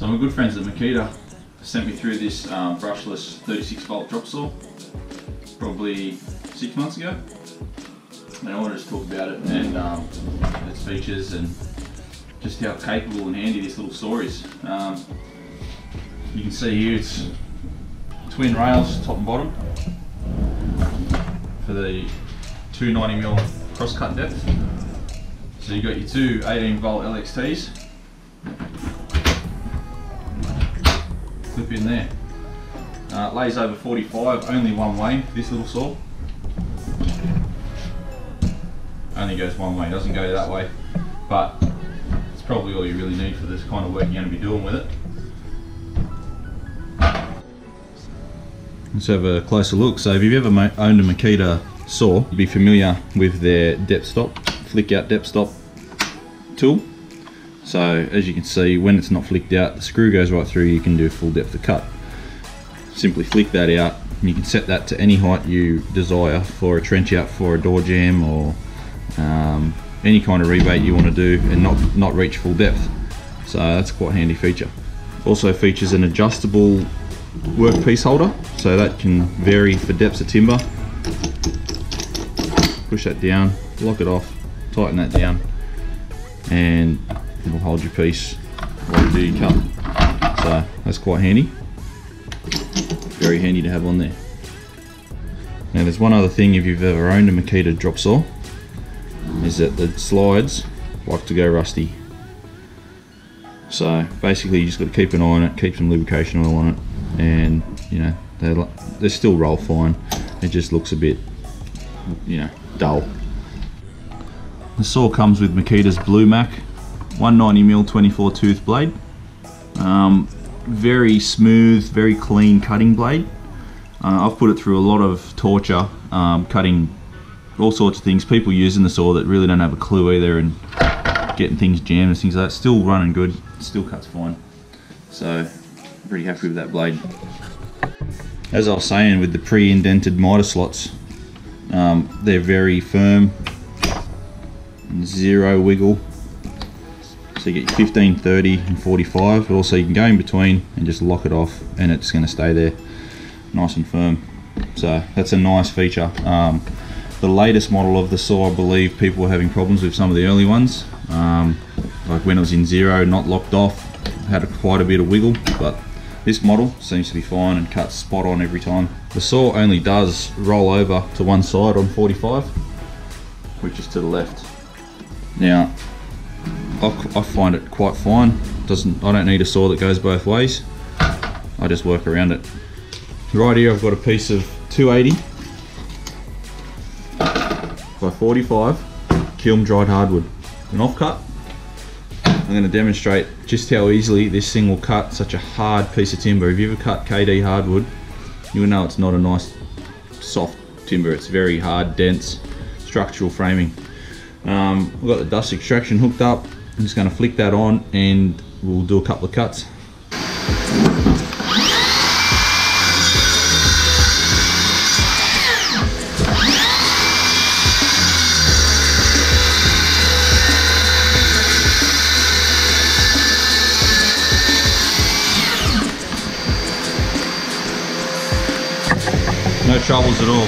So my good friends at Makita sent me through this brushless 36 volt drop saw probably 6 months ago, and I wanted to talk about it and its features and just how capable and handy this little saw is. You can see here it's twin rails, top and bottom, for the 290mm cross-cut depth. So you've got your two 18 volt LXTs. Clip in there. It lays over 45, only one way, this little saw. Only goes one way, doesn't go that way. But it's probably all you really need for this kind of work you're going to be doing with it. Let's have a closer look. So if you've ever owned a Makita saw, you'd be familiar with their depth stop, flick out depth stop tool. So as you can see, when it's not flicked out, the screw goes right through, you can do full depth of cut. Simply flick that out, and you can set that to any height you desire for a trench out for a door jamb or any kind of rebate you want to do and not reach full depth. So that's quite a handy feature. Also features an adjustable workpiece holder, so that can vary for depths of timber. Push that down, lock it off, tighten that down, and it'll hold your piece while you do your cut. So that's quite handy. Very handy to have on there. Now there's one other thing if you've ever owned a Makita drop saw, is that the slides like to go rusty. So basically you just got to keep an eye on it, keep some lubrication oil on it, and you know they still roll fine. It just looks a bit, you know, dull. The saw comes with Makita's Blue Mac 190mm 24 tooth blade. Very smooth, very clean cutting blade. I've put it through a lot of torture, cutting all sorts of things. People using the saw that really don't have a clue either, and getting things jammed and things like that. Still running good, still cuts fine. So pretty happy with that blade. As I was saying, with the pre-indented Mitre slots, they're very firm, zero wiggle. So you get your 15, 30 and 45, but also you can go in between and just lock it off and it's going to stay there nice and firm. So that's a nice feature. The latest model of the saw, I believe people were having problems with some of the early ones. Like when it was in zero, not locked off, had quite a bit of wiggle, but this model seems to be fine and cuts spot on every time. The saw only does roll over to one side on 45, which is to the left. Now, I find it quite fine. I don't need a saw that goes both ways. I just work around it. Right here I've got a piece of 280 by 45 kiln dried hardwood. An offcut. I'm going to demonstrate just how easily this thing will cut such a hard piece of timber. If you ever cut KD hardwood, you'll know it's not a nice soft timber. It's very hard, dense, structural framing. We've got the dust extraction hooked up. I'm just going to flick that on and we'll do a couple of cuts. No troubles at all.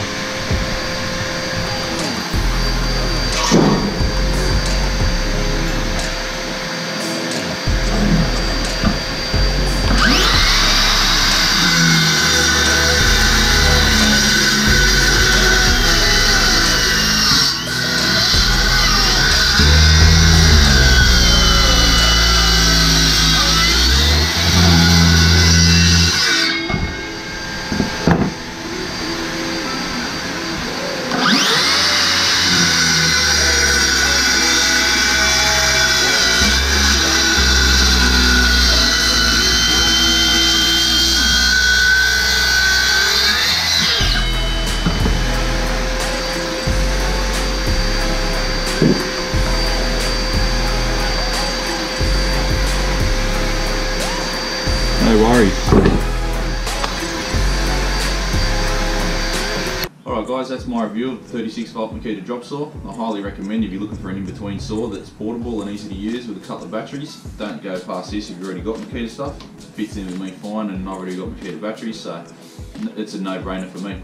guys, that's my review of the 36 volt Makita drop saw. I highly recommend if you're looking for an in-between saw that's portable and easy to use with a couple of batteries. Don't go past this if you've already got Makita stuff. It fits in with me fine, and I've already got Makita batteries, so it's a no-brainer for me.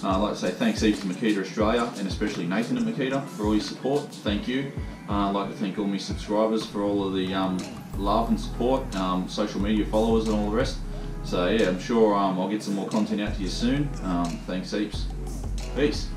I'd like to say thanks heaps to Makita Australia, and especially Nathan at Makita for all your support. Thank you. I'd like to thank all my subscribers for all of the love and support, social media followers and all the rest. So yeah, I'm sure I'll get some more content out to you soon. Thanks heaps. Peace.